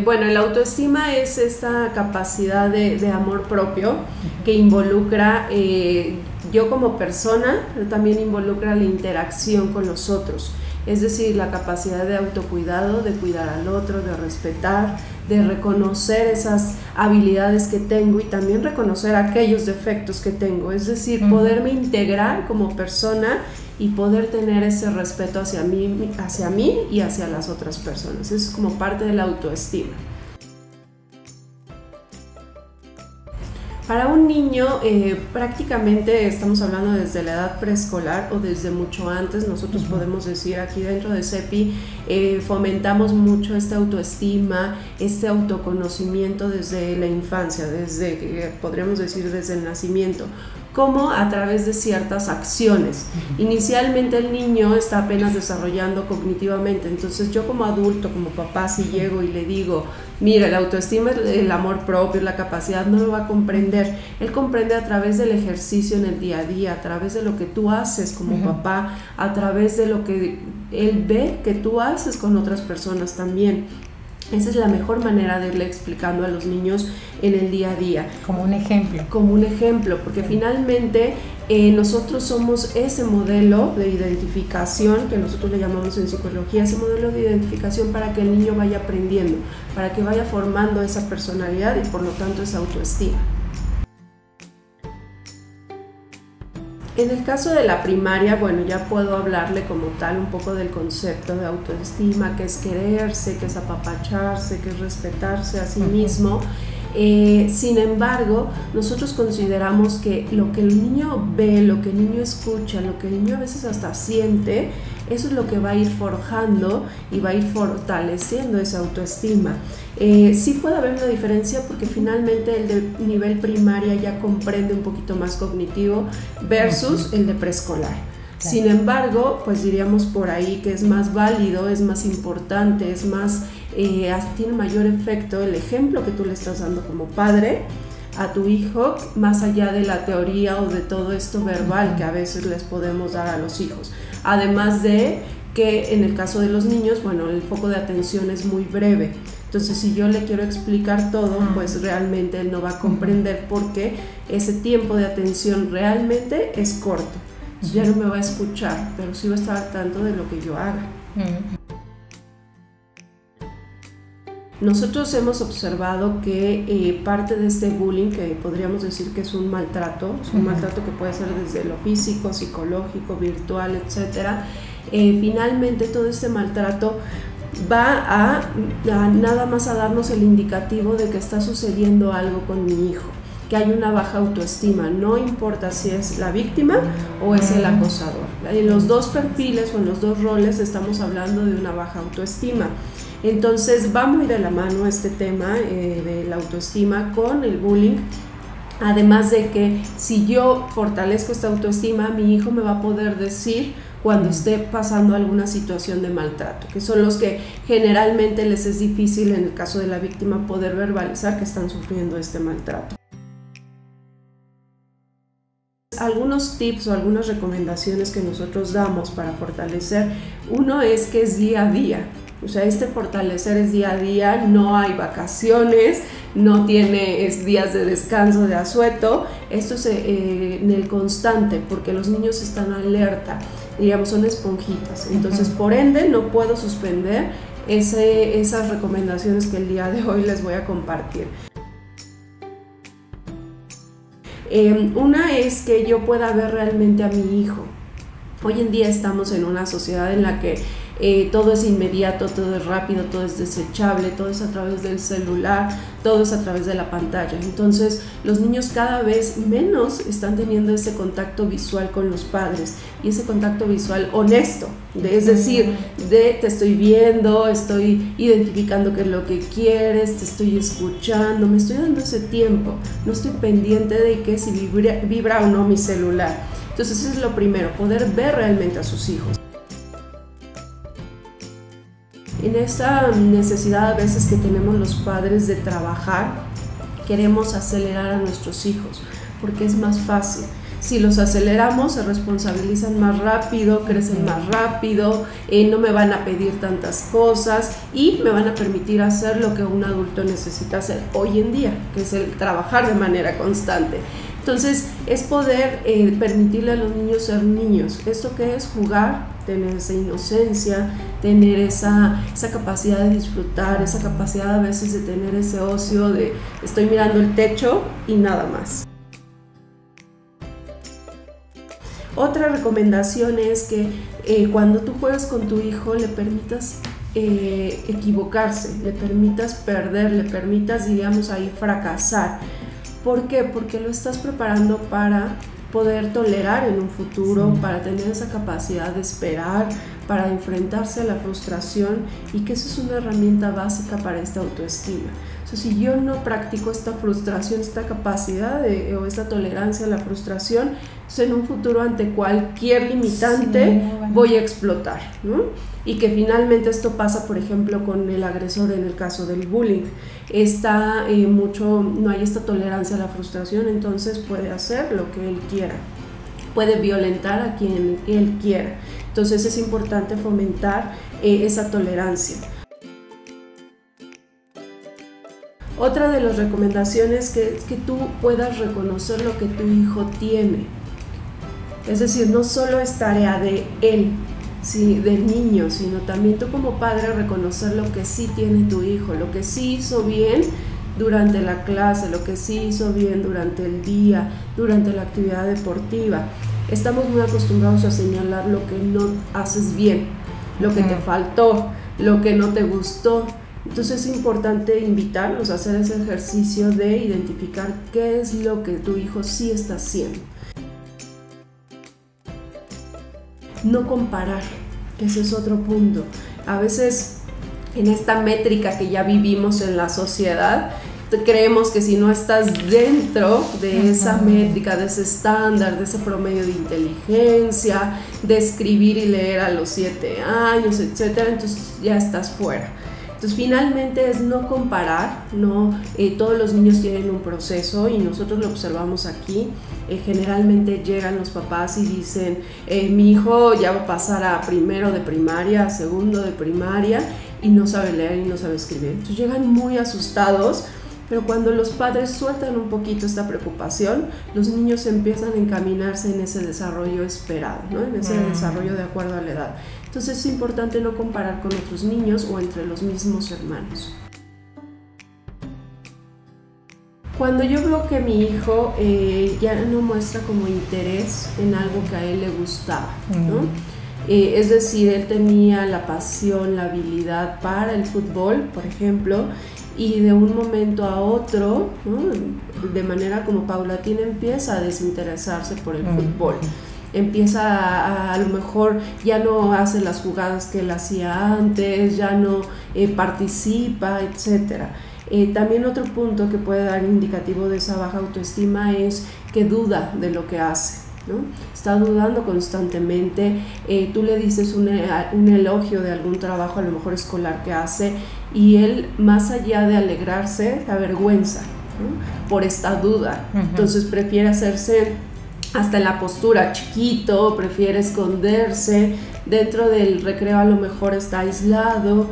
Bueno, la autoestima es esta capacidad de amor propio que involucra, yo como persona, pero también involucra la interacción con los otros. Es decir, la capacidad de autocuidado, de cuidar al otro, de respetar, de reconocer esas habilidades que tengo y también reconocer aquellos defectos que tengo. Es decir, poderme integrar como persona y poder tener ese respeto hacia mí y hacia las otras personas. Eso es como parte de la autoestima. Para un niño, prácticamente estamos hablando desde la edad preescolar o desde mucho antes. Nosotros podemos decir aquí dentro de CEPI, fomentamos mucho esta autoestima, este autoconocimiento desde la infancia, podríamos decir desde el nacimiento, como a través de ciertas acciones. Inicialmente el niño está apenas desarrollando cognitivamente, entonces yo como adulto, como papá, si llego y le digo, mira, la autoestima es el amor propio, la capacidad, no lo va a comprender. Él comprende a través del ejercicio en el día a día, a través de lo que tú haces como papá, a través de lo que él ve que tú haces con otras personas también. Esa es la mejor manera de irle explicando a los niños en el día a día. Como un ejemplo. Como un ejemplo, porque finalmente nosotros somos ese modelo de identificación que nosotros le llamamos en psicología, ese modelo de identificación para que el niño vaya aprendiendo, para que vaya formando esa personalidad y por lo tanto esa autoestima. En el caso de la primaria, bueno, ya puedo hablarle como tal un poco del concepto de autoestima, que es quererse, que es apapacharse, que es respetarse a sí mismo. Sin embargo, nosotros consideramos que lo que el niño ve, lo que el niño escucha, lo que el niño a veces hasta siente, eso es lo que va a ir forjando y va a ir fortaleciendo esa autoestima. Sí puede haber una diferencia porque finalmente el de nivel primaria ya comprende un poquito más cognitivo versus el de preescolar. Claro. Sin embargo, pues diríamos por ahí que es más válido, es más importante, es más, tiene mayor efecto el ejemplo que tú le estás dando como padre a tu hijo, más allá de la teoría o de todo esto verbal que a veces les podemos dar a los hijos. Además de que en el caso de los niños, bueno, el foco de atención es muy breve. Entonces, si yo le quiero explicar todo, pues realmente él no va a comprender porque ese tiempo de atención realmente es corto. Ya no me va a escuchar, pero sí va a estar al tanto de lo que yo haga. Nosotros hemos observado que parte de este bullying, que podríamos decir que es un maltrato que puede ser desde lo físico, psicológico, virtual, etcétera, finalmente todo este maltrato va a nada más a darnos el indicativo de que está sucediendo algo con mi hijo, que hay una baja autoestima, no importa si es la víctima o es el acosador. En los dos perfiles o en los dos roles estamos hablando de una baja autoestima. Entonces va muy de la mano este tema de la autoestima con el bullying, además de que si yo fortalezco esta autoestima, mi hijo me va a poder decir cuando esté pasando alguna situación de maltrato, que son los que generalmente les es difícil en el caso de la víctima poder verbalizar que están sufriendo este maltrato. Algunos tips o algunas recomendaciones que nosotros damos para fortalecer, uno es que es día a día. O sea, este fortalecer es día a día, no hay vacaciones, no tienes días de descanso, de asueto. Esto es en el constante, porque los niños están alerta, digamos, son esponjitas. Entonces, por ende, no puedo suspender esas recomendaciones que el día de hoy les voy a compartir. Una es que yo pueda ver realmente a mi hijo. Hoy en día estamos en una sociedad en la que todo es inmediato, todo es rápido, todo es desechable, todo es a través del celular, todo es a través de la pantalla. Entonces los niños cada vez menos están teniendo ese contacto visual con los padres y ese contacto visual honesto, es decir, te estoy viendo, estoy identificando qué es lo que quieres, te estoy escuchando, me estoy dando ese tiempo, no estoy pendiente de que si vibra o no mi celular. Entonces eso es lo primero, poder ver realmente a sus hijos. En esta necesidad a veces que tenemos los padres de trabajar, queremos acelerar a nuestros hijos porque es más fácil. Si los aceleramos, se responsabilizan más rápido, crecen más rápido, no me van a pedir tantas cosas y me van a permitir hacer lo que un adulto necesita hacer hoy en día, que es el trabajar de manera constante. Entonces, es poder permitirle a los niños ser niños. ¿Esto qué es? Jugar, tener esa inocencia, tener esa capacidad de disfrutar, esa capacidad a veces de tener ese ocio de estoy mirando el techo y nada más. Otra recomendación es que cuando tú juegas con tu hijo le permitas equivocarse, le permitas perder, le permitas, digamos, ahí fracasar. ¿Por qué? Porque lo estás preparando para poder tolerar en un futuro, sí, para tener esa capacidad de esperar, para enfrentarse a la frustración, y que eso es una herramienta básica para esta autoestima. O sea, si yo no practico esta frustración, esta capacidad o esta tolerancia a la frustración, entonces en un futuro ante cualquier limitante sí, voy a explotar, ¿no? Y que finalmente esto pasa, por ejemplo, con el agresor en el caso del bullying. No hay esta tolerancia a la frustración, entonces puede hacer lo que él quiera, puede violentar a quien él quiera. Entonces es importante fomentar esa tolerancia. Otra de las recomendaciones es que tú puedas reconocer lo que tu hijo tiene. Es decir, no solo es tarea de él, sí, del niño, sino también tú como padre reconocer lo que sí tiene tu hijo, lo que sí hizo bien durante la clase, lo que sí hizo bien durante el día, durante la actividad deportiva. Estamos muy acostumbrados a señalar lo que no haces bien, lo que te faltó, lo que no te gustó. Entonces es importante invitarlos a hacer ese ejercicio de identificar qué es lo que tu hijo sí está haciendo. No comparar, que ese es otro punto. A veces en esta métrica que ya vivimos en la sociedad, creemos que si no estás dentro de esa métrica, de ese estándar, de ese promedio de inteligencia, de escribir y leer a los 7 años, etcétera, entonces ya estás fuera. Entonces finalmente es no comparar, todos los niños tienen un proceso y nosotros lo observamos aquí. Generalmente llegan los papás y dicen, mi hijo ya va a pasar a primero de primaria, a segundo de primaria y no sabe leer y no sabe escribir. Entonces llegan muy asustados, pero cuando los padres sueltan un poquito esta preocupación, los niños empiezan a encaminarse en ese desarrollo esperado, ¿no? En ese desarrollo de acuerdo a la edad. Entonces es importante no comparar con otros niños o entre los mismos hermanos. Cuando yo veo que mi hijo ya no muestra como interés en algo que a él le gustaba, ¿no? Es decir, él tenía la pasión, la habilidad para el fútbol, por ejemplo, y de un momento a otro, ¿no? De manera como paulatina empieza a desinteresarse por el fútbol. Empieza a lo mejor ya no hace las jugadas que él hacía antes, ya no participa, etc. También otro punto que puede dar indicativo de esa baja autoestima es que duda de lo que hace, ¿no? Está dudando constantemente. Tú le dices un elogio de algún trabajo, a lo mejor escolar, que hace, y él, más allá de alegrarse, se avergüenza, ¿no? Por esta duda. Entonces prefiere hacerse hasta en la postura chiquito, prefiere esconderse, dentro del recreo a lo mejor está aislado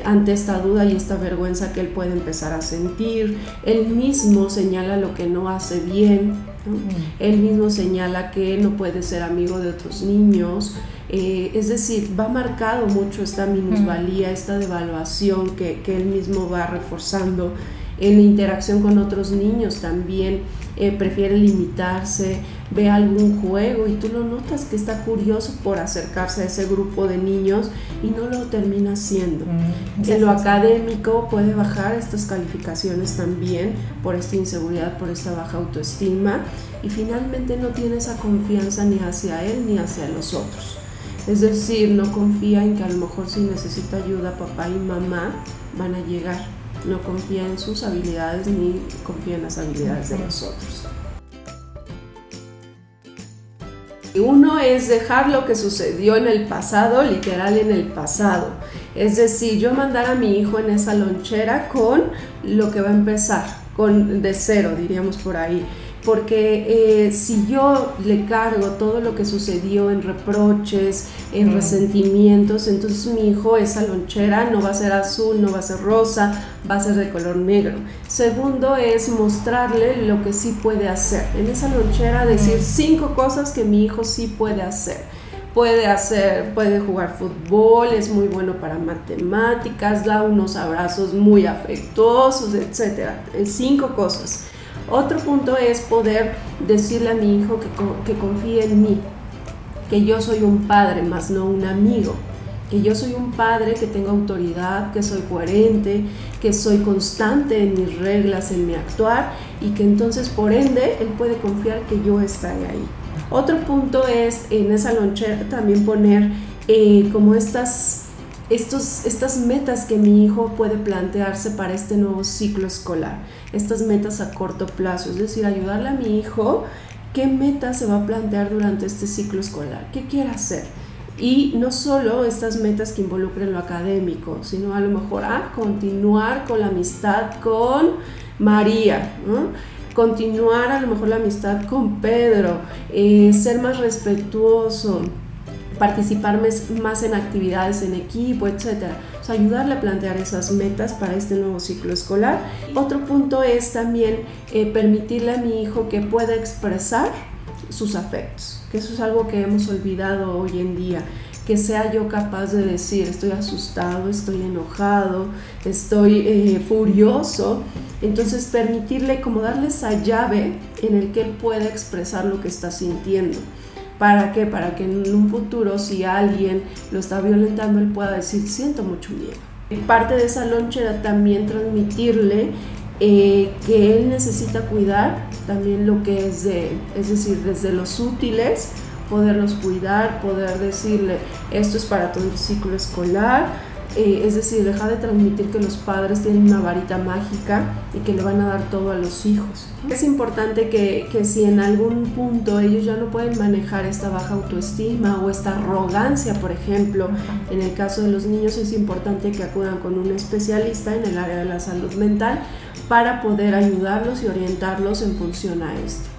ante esta duda y esta vergüenza que él puede empezar a sentir. Él mismo señala lo que no hace bien, ¿no? Él mismo señala que no puede ser amigo de otros niños. Es decir, va marcado mucho esta minusvalía, esta devaluación que él mismo va reforzando. En la interacción con otros niños también prefiere limitarse, ve algún juego y tú lo notas que está curioso por acercarse a ese grupo de niños y no lo termina haciendo. En lo académico puede bajar estas calificaciones también por esta inseguridad, por esta baja autoestima, y finalmente no tiene esa confianza ni hacia él ni hacia los otros. Es decir, no confía en que a lo mejor si necesita ayuda papá y mamá van a llegar. No confía en sus habilidades ni confía en las habilidades de los otros. Uno es dejar lo que sucedió en el pasado, literal en el pasado. Es decir, yo mandar a mi hijo en esa lonchera con lo que va a empezar, de cero, diríamos por ahí. porque si yo le cargo todo lo que sucedió en reproches, en resentimientos, entonces mi hijo esa lonchera no va a ser azul, no va a ser rosa, va a ser de color negro. Segundo es mostrarle lo que sí puede hacer. En esa lonchera decir 5 cosas que mi hijo sí puede hacer. Puede jugar fútbol, es muy bueno para matemáticas, da unos abrazos muy afectuosos, etc. 5 cosas. Otro punto es poder decirle a mi hijo que confíe en mí, que yo soy un padre, más no un amigo, que yo soy un padre que tengo autoridad, que soy coherente, que soy constante en mis reglas, en mi actuar, y que entonces por ende él puede confiar que yo estaré ahí. Otro punto es en esa lonchera también poner como estas metas que mi hijo puede plantearse para este nuevo ciclo escolar, estas metas a corto plazo, es decir, ayudarle a mi hijo qué meta se va a plantear durante este ciclo escolar, qué quiere hacer. Y no solo estas metas que involucren lo académico, sino a lo mejor continuar con la amistad con María, ¿no? Continuar a lo mejor la amistad con Pedro, ser más respetuoso, participar más en actividades en equipo, etc. O sea, ayudarle a plantear esas metas para este nuevo ciclo escolar. Otro punto es también permitirle a mi hijo que pueda expresar sus afectos, que eso es algo que hemos olvidado hoy en día, que sea yo capaz de decir estoy asustado, estoy enojado, estoy furioso. Entonces permitirle como darle esa llave en el que él pueda expresar lo que está sintiendo. ¿Para qué? Para que en un futuro, si alguien lo está violentando, él pueda decir siento mucho miedo. Parte de esa lonchera también transmitirle que él necesita cuidar también lo que es decir, desde los útiles, poderlos cuidar, poder decirle esto es para todo el ciclo escolar, es decir, dejar de transmitir que los padres tienen una varita mágica y que le van a dar todo a los hijos. Es importante que si en algún punto ellos ya no pueden manejar esta baja autoestima o esta arrogancia, por ejemplo, en el caso de los niños es importante que acudan con un especialista en el área de la salud mental para poder ayudarlos y orientarlos en función a esto.